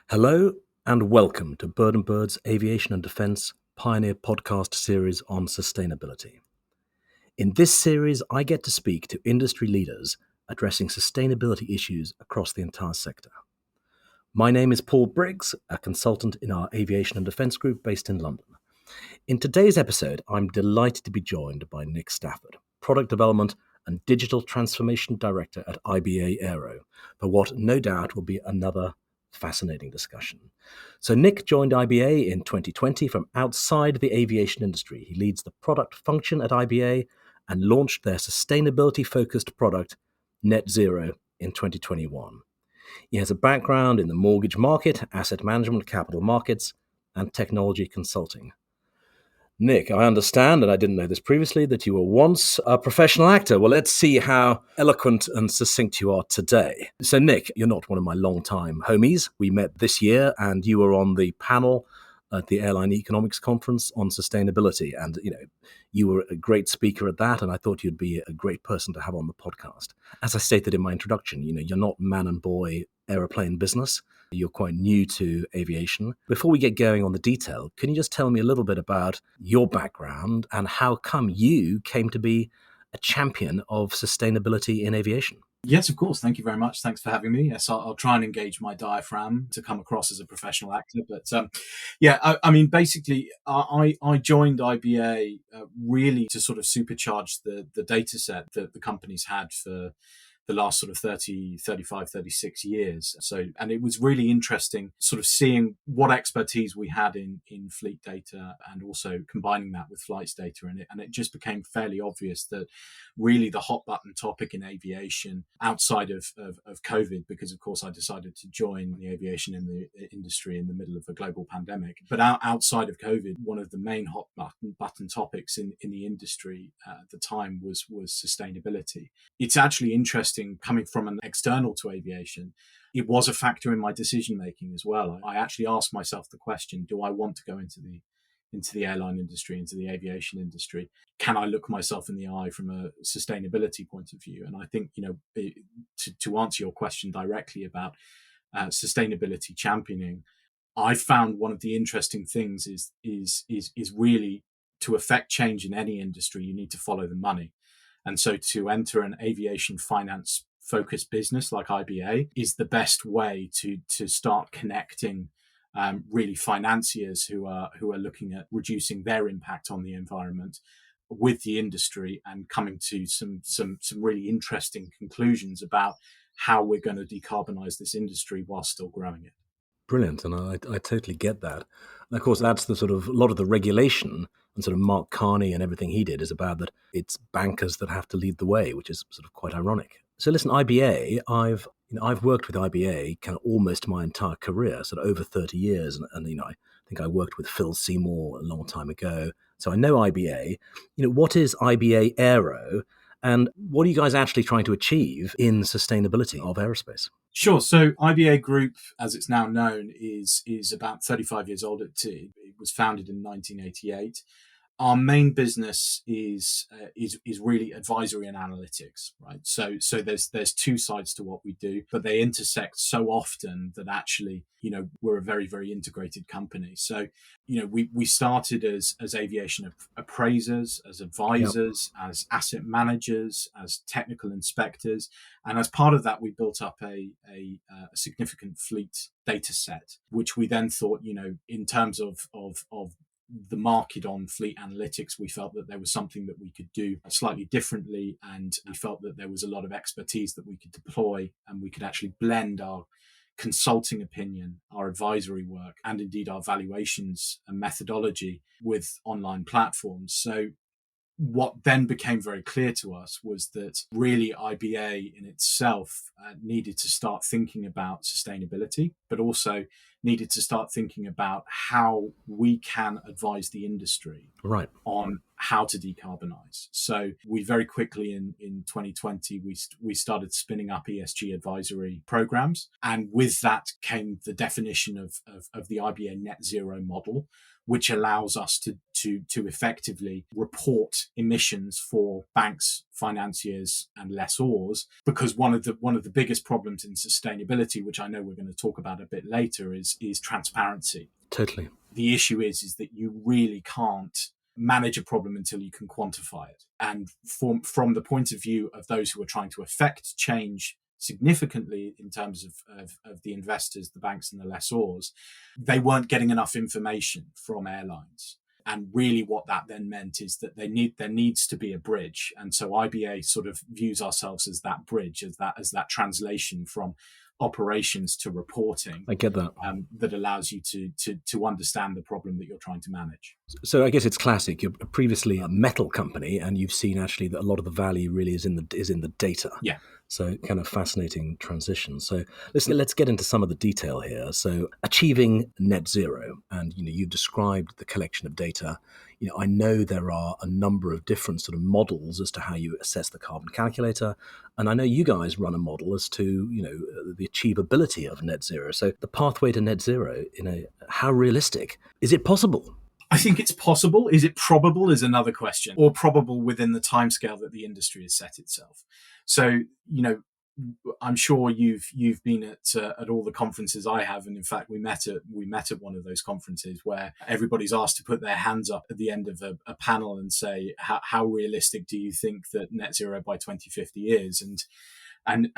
Hello and welcome to Bird and Bird's Aviation and Defence Pioneer podcast series on sustainability. In this series, I get to speak to industry leaders addressing sustainability issues across the entire sector. My name is Paul Briggs, a consultant in our Aviation and Defence Group based in London. In today's episode, I'm delighted to be joined by Nick Stafford, Product Development and Digital Transformation Director at IBA Aero, for what no doubt will be another fascinating discussion. So Nick joined IBA in 2020 from outside the aviation industry. He leads the product function at IBA and launched their sustainability-focused product, Net Zero, in 2021. He has a background in the mortgage market, asset management, capital markets, and technology consulting. Nick, I understand, and I didn't know this previously, that you were once a professional actor. Well, let's see how eloquent and succinct you are today. So, Nick, you're not one of my long-time homies. We met this year, and you were on the panel at the Airline Economics Conference on sustainability. And, you were a great speaker at that, and I thought you'd be a great person to have on the podcast. As I stated in my introduction, you're not man and boy aeroplane business. You're quite new to aviation. Before we get going on the detail, can you just tell me a little bit about your background and how come you came to be a champion of sustainability in aviation? Yes, of course. Thank you very much. Thanks for having me. Yes, I'll try and engage my diaphragm to come across as a professional actor. But basically, I joined IBA really to sort of supercharge the data set that the company's had for the last sort of 30, 35, 36 years. And it was really interesting sort of seeing what expertise we had in fleet data and also combining that with flights data. And it just became fairly obvious that really the hot button topic in aviation outside of COVID, because of course I decided to join the aviation industry in the middle of a global pandemic. But outside of COVID, one of the main hot button topics in the industry at the time was sustainability. It's actually interesting coming from an external to aviation. It was a factor in my decision making as well. I actually asked myself the question, do I want to go into the airline industry, into the aviation industry? Can I look myself in the eye from a sustainability point of view? And I think, to answer your question directly about sustainability championing, I found one of the interesting things is really to affect change in any industry, you need to follow the money. And so to enter an aviation finance focused business like IBA is the best way to start connecting really financiers who are looking at reducing their impact on the environment with the industry and coming to some really interesting conclusions about how we're going to decarbonize this industry while still growing it. Brilliant, and I totally get that. And of course, that's the sort of a lot of the regulation and sort of Mark Carney and everything he did is about that it's bankers that have to lead the way, which is sort of quite ironic. So listen, IBA, I've worked with IBA kind of almost my entire career, sort of over 30 years, and I think I worked with Phil Seymour a long time ago, so I know IBA. What is IBA Aero, and what are you guys actually trying to achieve in sustainability of aerospace? Sure. So IBA Group, as it's now known, is about 35 years old. It was founded in 1988. Our main business is really advisory and analytics, right? So there's two sides to what we do, but they intersect so often that actually, we're a very, very integrated company. So, we started as aviation appraisers, as advisors, as asset managers, as technical inspectors. And as part of that, we built up a significant fleet data set, which we then thought, in terms of the market on fleet analytics, we felt that there was something that we could do slightly differently. And we felt that there was a lot of expertise that we could deploy and we could actually blend our consulting opinion, our advisory work, and indeed our valuations and methodology with online platforms. So what then became very clear to us was that really IBA in itself needed to start thinking about sustainability, but also needed to start thinking about how we can advise the industry right on how to decarbonize. So we very quickly in 2020, we started spinning up ESG advisory programs. And with that came the definition of the IBA net zero model, which allows us to effectively report emissions for banks, financiers, and lessors. Because one of the biggest problems in sustainability, which I know we're going to talk about a bit later, is transparency. Totally. The issue is that you really can't manage a problem until you can quantify it. And from the point of view of those who are trying to affect change significantly in terms of the investors, the banks and the lessors, they weren't getting enough information from airlines. And really what that then meant is that there needs to be a bridge. And so IBA sort of views ourselves as that bridge, as that translation from operations to reporting. I get that. That allows you to understand the problem that you're trying to manage. So I guess it's classic. You're previously a metal company, and you've seen actually that a lot of the value really is in the data. Yeah. So kind of fascinating transition. So let's get into some of the detail here. So achieving net zero, and you've described the collection of data. I know there are a number of different sort of models as to how you assess the carbon calculator, and I know you guys run a model as to the achievability of net zero. So the pathway to net zero, how realistic is it possible? I think it's possible. Is it probable is another question, or probable within the timescale that the industry has set itself. So, I'm sure you've been at all the conferences I have, and in fact we met at one of those conferences where everybody's asked to put their hands up at the end of a panel and say how realistic do you think that net zero by 2050 is, and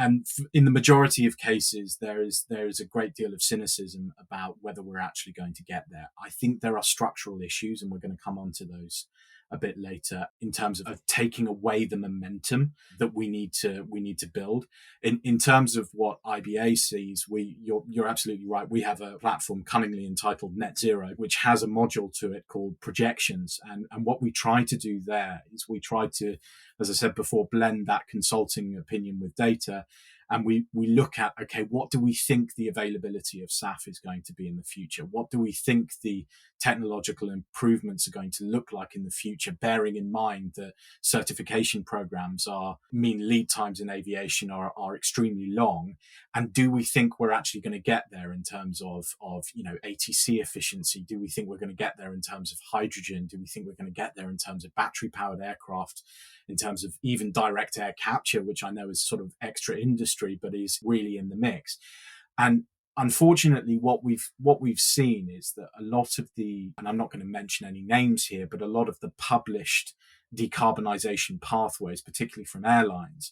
in the majority of cases there is a great deal of cynicism about whether we're actually going to get there. I think there are structural issues, and we're going to come on to those a bit later, in terms of taking away the momentum that we need to build. In terms of what IBA sees, you're absolutely right. We have a platform cunningly entitled Net Zero, which has a module to it called projections. And what we try to do there is we try to, as I said before, blend that consulting opinion with data. And we look at, okay, what do we think the availability of SAF is going to be in the future? What do we think the technological improvements are going to look like in the future, bearing in mind that certification programs mean lead times in aviation are extremely long? And do we think we're actually going to get there in terms of ATC efficiency? Do we think we're going to get there in terms of hydrogen? Do we think we're going to get there in terms of battery powered aircraft, in terms of even direct air capture, which I know is sort of extra industry, but is really in the mix? And unfortunately, what we've seen is that a lot of and I'm not going to mention any names here, but a lot of the published decarbonisation pathways, particularly from airlines,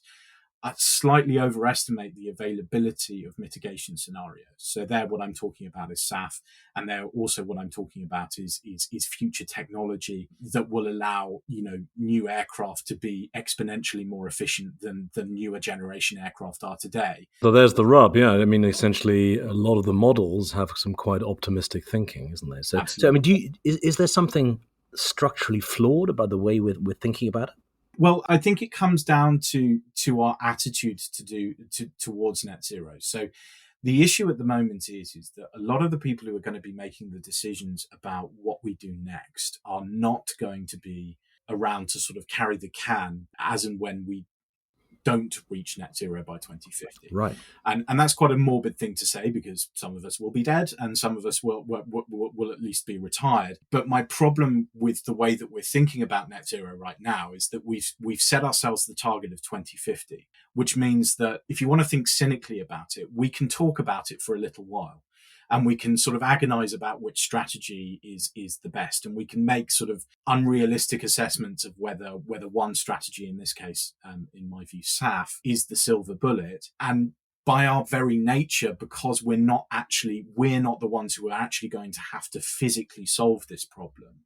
slightly overestimate the availability of mitigation scenarios. So there, what I'm talking about is SAF, and there also what I'm talking about is future technology that will allow new aircraft to be exponentially more efficient than newer generation aircraft are today. So there's the rub, yeah. I mean, essentially, a lot of the models have some quite optimistic thinking, isn't there? So I mean, is there something structurally flawed about the way we're thinking about it? Well, I think it comes down to our attitude towards net zero. So the issue at the moment is that a lot of the people who are going to be making the decisions about what we do next are not going to be around to sort of carry the can as and when we don't reach net zero by 2050. Right. And that's quite a morbid thing to say, because some of us will be dead and some of us will at least be retired. But my problem with the way that we're thinking about net zero right now is that we've set ourselves the target of 2050, which means that if you want to think cynically about it, we can talk about it for a little while. And we can sort of agonize about which strategy is the best. And we can make sort of unrealistic assessments of whether one strategy, in this case, in my view, SAF, is the silver bullet. And by our very nature, because we're not the ones who are actually going to have to physically solve this problem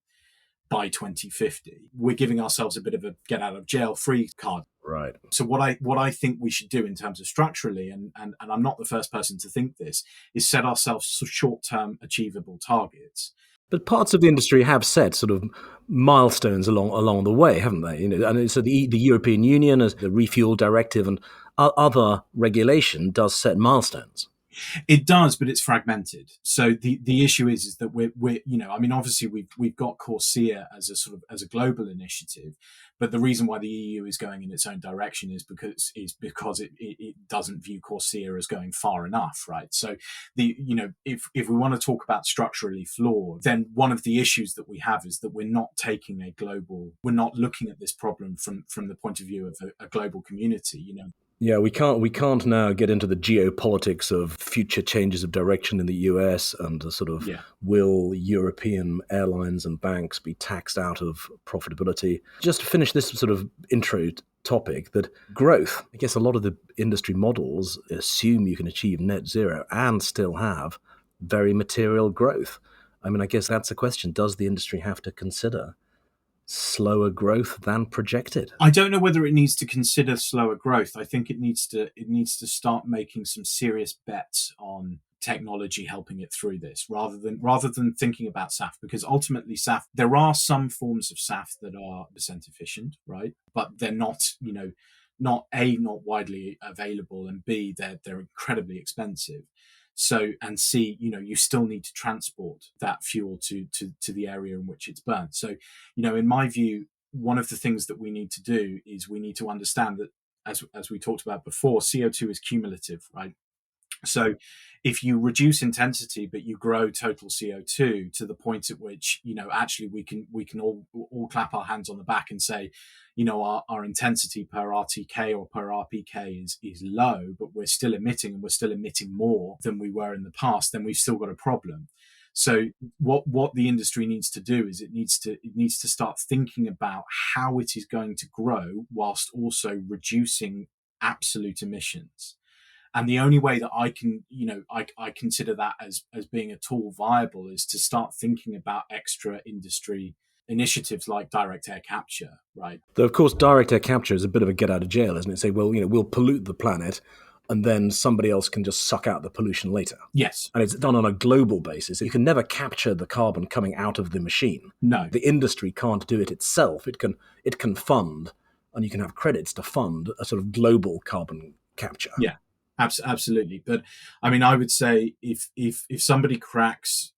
by 2050, we're giving ourselves a bit of a get out of jail free card. Right. So what I think we should do in terms of structurally, and I'm not the first person to think this, is set ourselves short-term achievable targets. But parts of the industry have set sort of milestones along the way, haven't they? And so the European Union, as the Refuel Directive and other regulation, does set milestones. It does, but it's fragmented. So the issue is that we're obviously we've got CORSIA as a sort of as a global initiative, but the reason why the EU is going in its own direction is because it doesn't view CORSIA as going far enough, right? So if we want to talk about structurally flawed, then one of the issues that we have is that we're not looking at this problem from the point of view of a global community. Yeah, we can't now get into the geopolitics of future changes of direction in the US and the sort of will European airlines and banks be taxed out of profitability. Just to finish this sort of intro topic, that growth, I guess a lot of the industry models assume you can achieve net zero and still have very material growth. I mean, I guess that's a question. Does the industry have to consider slower growth than projected? I don't know whether it needs to consider slower growth. I think it needs to start making some serious bets on technology helping it through this rather than thinking about SAF, because ultimately SAF, there are some forms of SAF that are percent efficient, right? But they're not, not widely available, and B, they're incredibly expensive. So, and C, you still need to transport that fuel to the area in which it's burnt. So, in my view, one of the things that we need to do is we need to understand that, as we talked about before, CO2 is cumulative, right? So if you reduce intensity but you grow total CO2 to the point at which actually we can all clap our hands on the back and say, our intensity per RTK or per RPK is low, but we're still emitting, and we're still emitting more than we were in the past, then we've still got a problem. So what the industry needs to do is it needs to start thinking about how it is going to grow whilst also reducing absolute emissions. And the only way that I can, I consider that as being at all viable is to start thinking about extra industry initiatives like direct air capture, right? Though, of course, direct air capture is a bit of a get out of jail, isn't it? Say, well, we'll pollute the planet and then somebody else can just suck out the pollution later. Yes. And it's done on a global basis. You can never capture the carbon coming out of the machine. No. The industry can't do it itself. It can fund, and you can have credits to fund a sort of global carbon capture. Yeah. Absolutely. But I mean, I would say if somebody cracks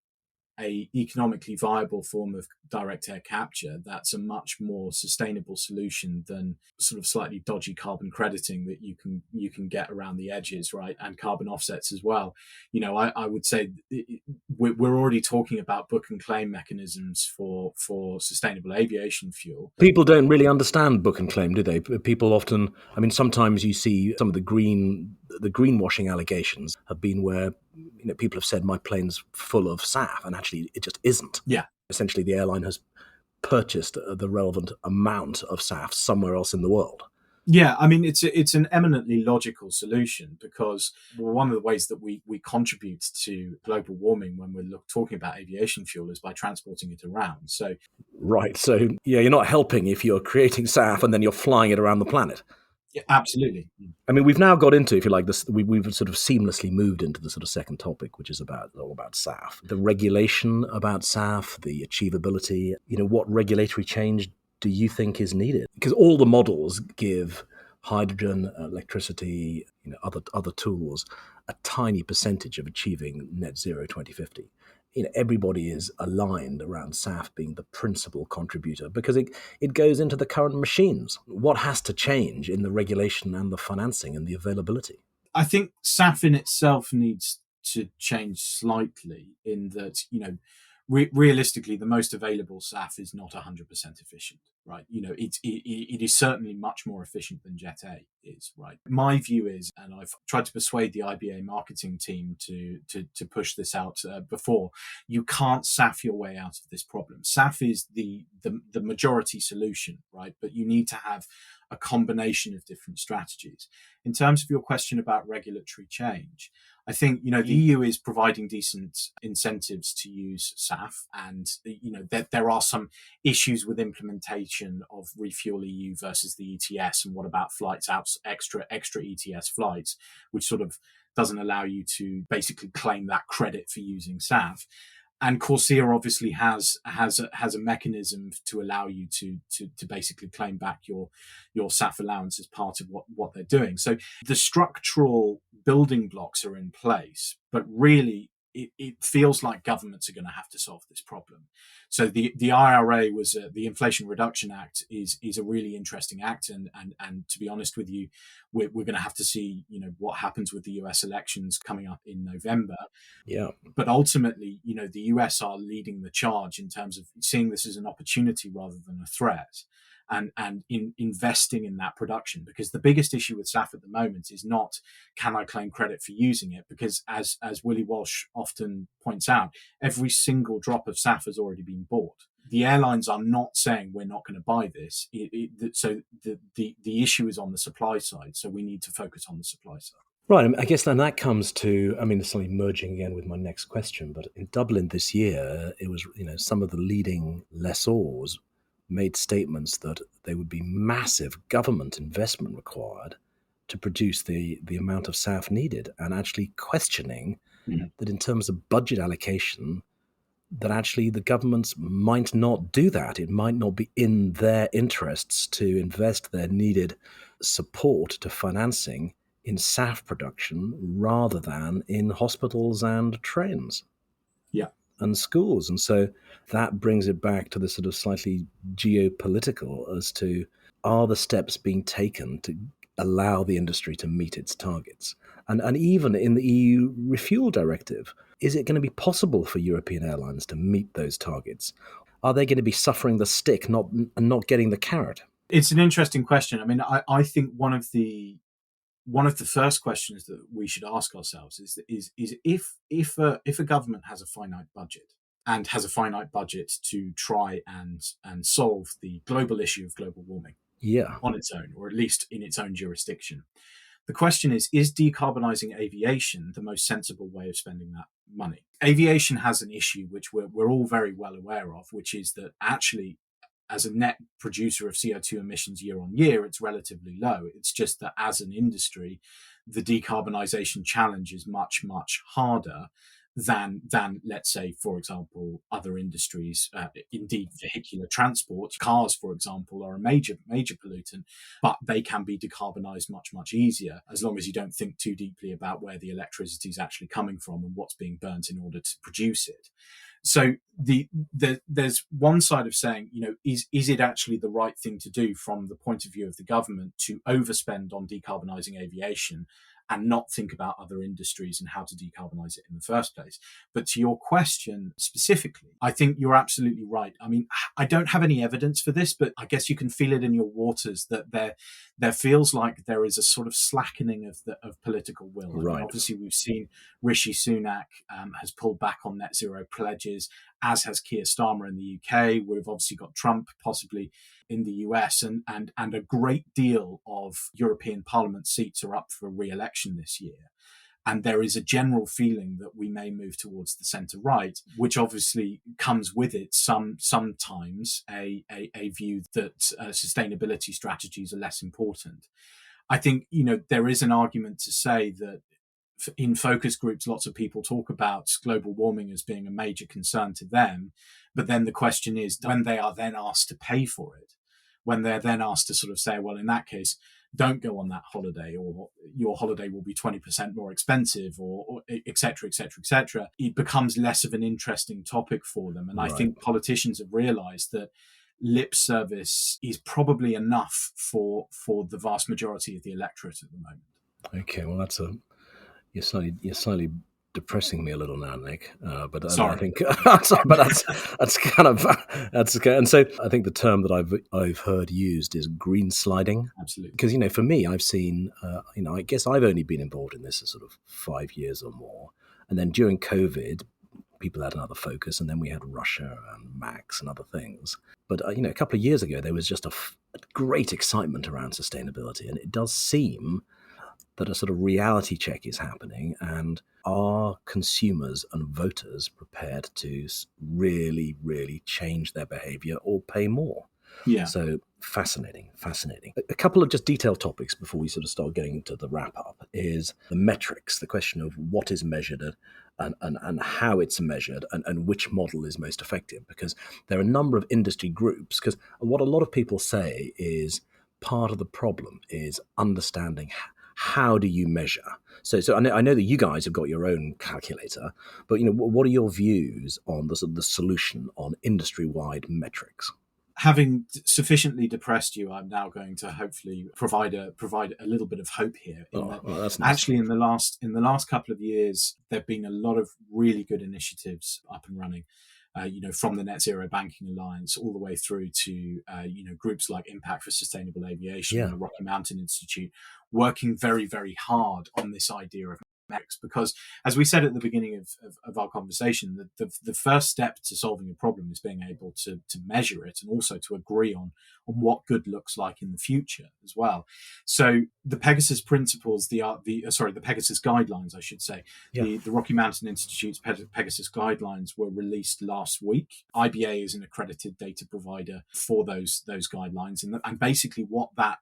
a economically viable form of direct air capture, that's a much more sustainable solution than sort of slightly dodgy carbon crediting that you can get around the edges, right? And carbon offsets as well. I would say we're already talking about book and claim mechanisms for sustainable aviation fuel. People don't really understand book and claim, do they? People often, sometimes you see some of the greenwashing allegations have been where people have said my plane's full of SAF, and actually it just isn't. Yeah. Essentially, the airline has purchased the relevant amount of SAF somewhere else in the world. Yeah, I mean, it's an eminently logical solution, because one of the ways that we contribute to global warming when we're talking about aviation fuel is by transporting it around. So, right. So, yeah, you're not helping if you're creating SAF and then you're flying it around the planet. Yeah, absolutely. I mean, we've now got into, if you like, this. We've sort of seamlessly moved into the sort of second topic, which is all about SAF, the regulation about SAF, the achievability. What regulatory change do you think is needed? Because all the models give hydrogen, electricity, other tools a tiny percentage of achieving net zero 2050. Everybody is aligned around SAF being the principal contributor because it goes into the current machines. What has to change in the regulation and the financing and the availability? I think SAF in itself needs to change slightly, in that, realistically, the most available SAF is not 100% efficient, right? It is certainly much more efficient than Jet A is, right? My view is, and I've tried to persuade the IBA marketing team to push this out before, you can't SAF your way out of this problem. SAF is the majority solution, right? But you need to have a combination of different strategies. In terms of your question about regulatory change, I think, the EU is providing decent incentives to use SAF, and, there are some issues with implementation of Refuel EU versus the ETS, and what about flights out, extra ETS flights, which sort of doesn't allow you to basically claim that credit for using SAF. And Corsair obviously has a mechanism to allow you to basically claim back your SAF allowance as part of what they're doing. So the structural building blocks are in place, but really it feels like governments are going to have to solve this problem. So the IRA was the Inflation Reduction Act is a really interesting act, and to be honest with you, we're going to have to see what happens with the US elections coming up in November. Yeah. But ultimately, the US are leading the charge in terms of seeing this as an opportunity rather than a threat, and in investing in that production. Because the biggest issue with SAF at the moment is not, can I claim credit for using it? Because as Willie Walsh often points out, every single drop of SAF has already been bought. The airlines are not saying we're not going to buy this. So the issue is on the supply side. So we need to focus on the supply side. Right. I guess then that comes to, it's slightly merging again with my next question, but in Dublin this year, it was, some of the leading lessors made statements that there would be massive government investment required to produce the amount of SAF needed, and actually questioning that in terms of budget allocation, that actually the governments might not do that. It might not be in their interests to invest their needed support to financing in SAF production rather than in hospitals and trains and schools. And so that brings it back to the sort of slightly geopolitical as to, are the steps being taken to allow the industry to meet its targets? And even in the EU Refuel Directive, is it going to be possible for European airlines to meet those targets? Are they going to be suffering the stick, not getting the carrot? It's an interesting question. I think one of the first questions that we should ask ourselves is if a government has a finite budget and has a finite budget to try and solve the global issue of global warming on its own, or at least in its own jurisdiction, the question is decarbonising aviation the most sensible way of spending that money? Aviation has an issue which we're all very well aware of, which is that actually, as a net producer of CO2 emissions year on year, it's relatively low. It's just that as an industry, the decarbonisation challenge is much, much harder than let's say, for example, other industries. Indeed, vehicular transport, cars, for example, are a major pollutant, but they can be decarbonised much, much easier as long as you don't think too deeply about where the electricity is actually coming from and what's being burnt in order to produce it. So there's one side of saying, is it actually the right thing to do from the point of view of the government to overspend on decarbonising aviation and not think about other industries and how to decarbonise it in the first place? But to your question specifically, I think you're absolutely right. I don't have any evidence for this, but I guess you can feel it in your waters that there feels like there is a sort of slackening of political will. Right. Obviously, we've seen Rishi Sunak has pulled back on net zero pledges, as has Keir Starmer in the UK. We've obviously got Trump possibly in the US, and a great deal of European Parliament seats are up for re-election this year. And there is a general feeling that we may move towards the centre-right, which obviously comes with it sometimes a view that sustainability strategies are less important. I think, there is an argument to say that in focus groups, lots of people talk about global warming as being a major concern to them. But then the question is, when they are then asked to pay for it, when they're then asked to sort of say, well, in that case, don't go on that holiday, or your holiday will be 20% more expensive, or et cetera, et cetera, et cetera, it becomes less of an interesting topic for them. And Right. I think politicians have realized that lip service is probably enough for the vast majority of the electorate at the moment. Okay, well, you're slightly depressing me a little now, Nick. But Sorry. I think, sorry, but that's kind of okay. And so I think the term that I've heard used is green sliding. Absolutely. Because for me, I've seen, I guess I've only been involved in this for sort of 5 years or more, and then during COVID, people had another focus, and then we had Russia and Max and other things. But a couple of years ago, there was just a great excitement around sustainability, and it does seem that a sort of reality check is happening, and are consumers and voters prepared to really, really change their behavior or pay more? Yeah. So fascinating. A couple of just detailed topics before we sort of start getting into the wrap up is the metrics, the question of what is measured and how it's measured and which model is most effective. Because there are a number of industry groups, because what a lot of people say is part of the problem is understanding how do you measure. So I know that you guys have got your own calculator, but what are your views on the solution on industry-wide metrics? Having sufficiently depressed you, I'm now going to hopefully provide a little bit of hope here. Well, that's nice. Actually, in the last couple of years, there've been a lot of really good initiatives up and running. From the Net Zero Banking Alliance all the way through to groups like Impact for Sustainable Aviation and the Rocky Mountain Institute, working very, very hard on this idea of metrics. Because, as we said at the beginning of our conversation, the first step to solving a problem is being able to measure it and also to agree on what good looks like in the future as well. So the Pegasus principles, the Pegasus guidelines, I should say, the Rocky Mountain Institute's Pegasus guidelines were released last week. IBA is an accredited data provider for those guidelines, and basically what that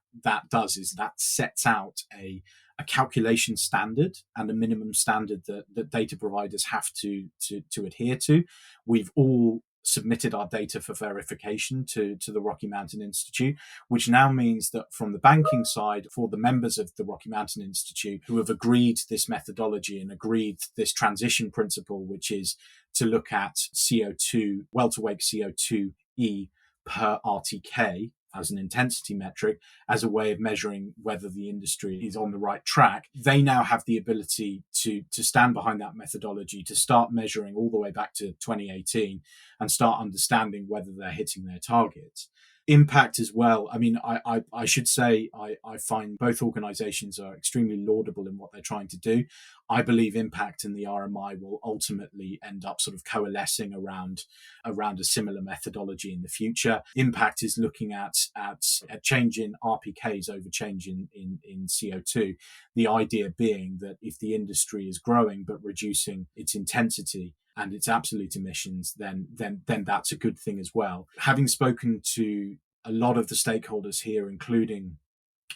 does is that sets out a calculation standard and a minimum standard that data providers have to adhere to. We've all submitted our data for verification to the Rocky Mountain Institute, which now means that from the banking side, for the members of the Rocky Mountain Institute who have agreed this methodology and agreed this transition principle, which is to look at CO2, well-to-wake CO2e per RTK, as an intensity metric, as a way of measuring whether the industry is on the right track, they now have the ability to stand behind that methodology, to start measuring all the way back to 2018 and start understanding whether they're hitting their targets. Impact as well. I mean, I should say I find both organizations are extremely laudable in what they're trying to do. I believe Impact and the RMI will ultimately end up sort of coalescing around a similar methodology in the future. Impact is looking at a change in RPKs over change in CO2. The idea being that if the industry is growing but reducing its intensity and its absolute emissions, then that's a good thing as well. Having spoken to a lot of the stakeholders here, including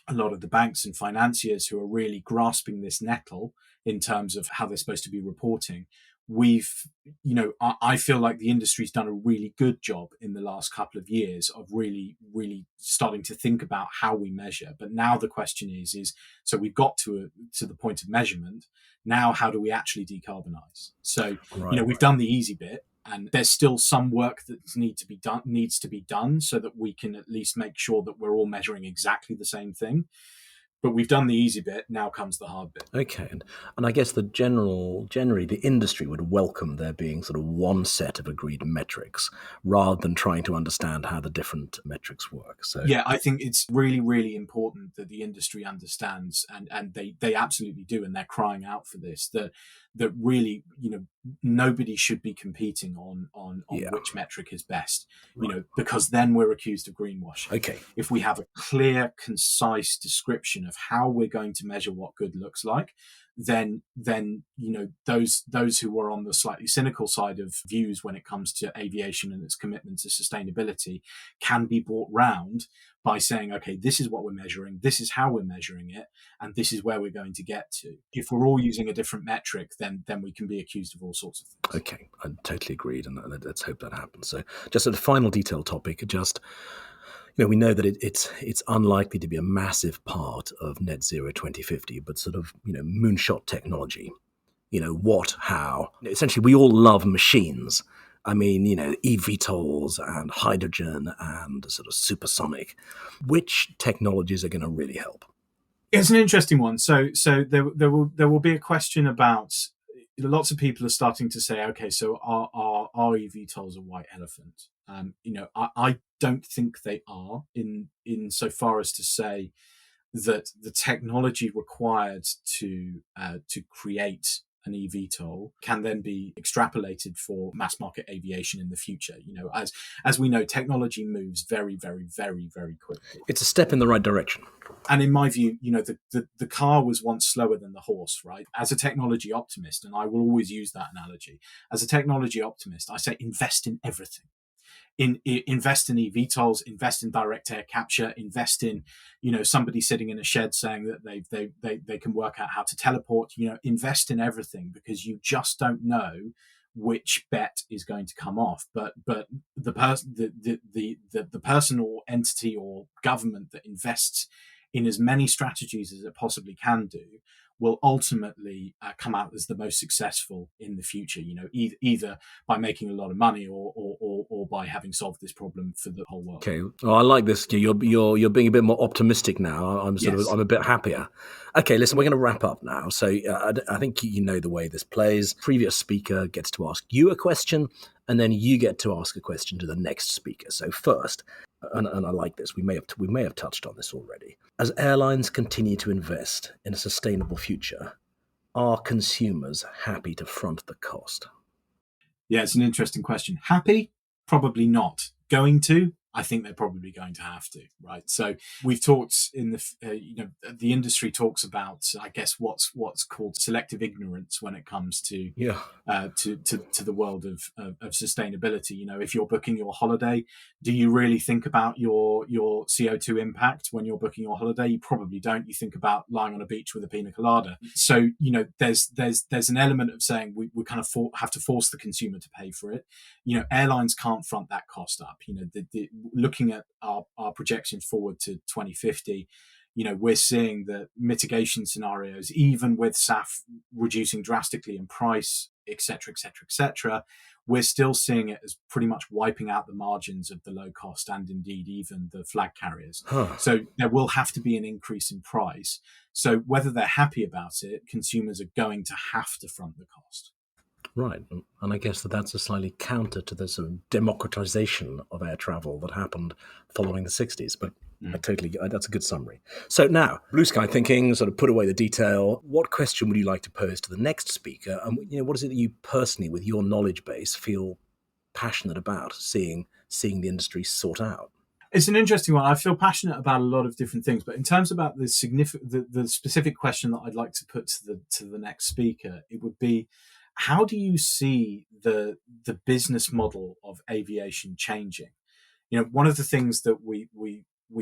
a lot of the banks and financiers who are really grasping this nettle in terms of how they're supposed to be reporting, I feel like the industry's done a really good job in the last couple of years of really, really starting to think about how we measure. But now the question is so we've got to the point of measurement. Now, how do we actually decarbonize? So, we've done the easy bit, and there's still some work that needs to be done so that we can at least make sure that we're all measuring exactly the same thing. But we've done the easy bit. Now comes the hard bit. Okay, and I guess generally the industry would welcome there being sort of one set of agreed metrics rather than trying to understand how the different metrics work. So yeah, I think it's really, really important that the industry understands, and they absolutely do, and they're crying out for this. That really, nobody should be competing on which metric is best, because then we're accused of greenwashing. Okay. If we have a clear, concise description of how we're going to measure what good looks like, then those who are on the slightly cynical side of views when it comes to aviation and its commitment to sustainability can be brought round by saying, okay, this is what we're measuring, this is how we're measuring it, and this is where we're going to get to. If we're all using a different metric, then we can be accused of all sorts of things. Okay, I totally agreed, and let's hope that happens. So just a final detailed topic, we know that it's unlikely to be a massive part of net zero 2050, but sort of, moonshot technology. What, how. Essentially, we all love machines. I mean, eVTOLs and hydrogen and sort of supersonic. Which technologies are going to really help? It's an interesting one. So there will be a question about. Lots of people are starting to say, okay, so are eVTOLs a white elephant? I don't think they are in so far as to say that the technology required to create an eVTOL can then be extrapolated for mass market aviation in the future. As we know, technology moves very, very, very, very quickly. It's a step in the right direction. And in my view, the car was once slower than the horse, right? As a technology optimist, and I will always use that analogy, as a technology optimist, I say invest in everything. invest in eVTOLs, invest in direct air capture, invest in, somebody sitting in a shed saying that they can work out how to teleport. Invest in everything, because you just don't know which bet is going to come off. But the person or entity or government that invests in as many strategies as it possibly can do will ultimately come out as the most successful in the future. Either by making a lot of money or by having solved this problem for the whole world. Okay, I like this. You're being a bit more optimistic now. I'm a bit happier. Okay, listen, we're going to wrap up now. So I think you know the way this plays. Previous speaker gets to ask you a question, and then you get to ask a question to the next speaker. So first, and I like this, we may have touched on this already. As airlines continue to invest in a sustainable future, are consumers happy to front the cost? Yeah, it's an interesting question. Happy? Probably not. Going to? I think they're probably going to have to, right? So we've talked in the industry talks about, I guess, what's called selective ignorance when it comes to the world of sustainability. If you're booking your holiday, do you really think about your CO2 impact when you're booking your holiday? You probably don't. You think about lying on a beach with a pina colada. So there's an element of saying we kind of have to force the consumer to pay for it. Airlines can't front that cost up. Looking at our projections forward to 2050, we're seeing that mitigation scenarios, even with SAF reducing drastically in price, et cetera, we're still seeing it as pretty much wiping out the margins of the low cost and indeed even the flag carriers. So there will have to be an increase in price. So whether they're happy about it, consumers are going to have to front the cost. Right, and I guess that's a slightly counter to the sort of democratization of air travel that happened following the 60s, but that's a good summary. So now, blue sky thinking, sort of put away the detail, what question would you like to pose to the next speaker? And what is it that you personally, with your knowledge base, feel passionate about seeing the industry sort out? It's an interesting one. I feel passionate about a lot of different things, but in terms about the specific question that I'd like to put to the next speaker, it would be, how do you see the business model of aviation changing? One of the things that we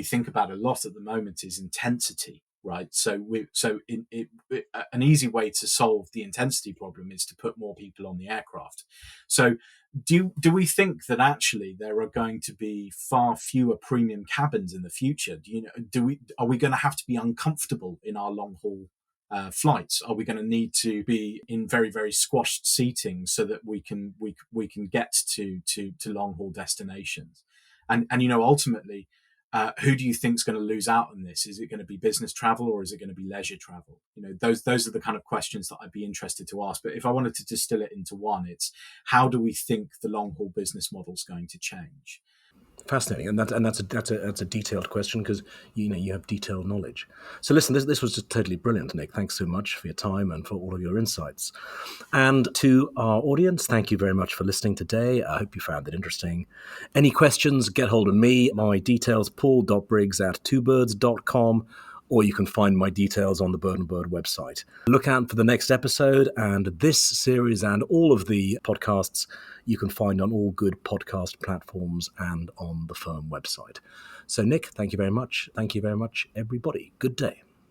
think about a lot at the moment is intensity, right? So an easy way to solve the intensity problem is to put more people on the aircraft. So do we think that actually there are going to be far fewer premium cabins in the future? Are we going to have to be uncomfortable in our long haul flights? Are we going to need to be in very, very squashed seating so that we can get to long haul destinations? And ultimately, who do you think is going to lose out on this? Is it going to be business travel or is it going to be leisure travel? Those are the kind of questions that I'd be interested to ask. But if I wanted to distill it into one, it's how do we think the long haul business model is going to change? Fascinating, and that's a detailed question because you have detailed knowledge. So listen, this was just totally brilliant, Nick. Thanks so much for your time and for all of your insights. And to our audience, thank you very much for listening today. I hope you found it interesting. Any questions? Get hold of me. My details: paul.briggs@twobirds.com. Or you can find my details on the Bird and Bird website. Look out for the next episode, and this series and all of the podcasts you can find on all good podcast platforms and on the firm website. So, Nick, thank you very much. Thank you very much, everybody. Good day.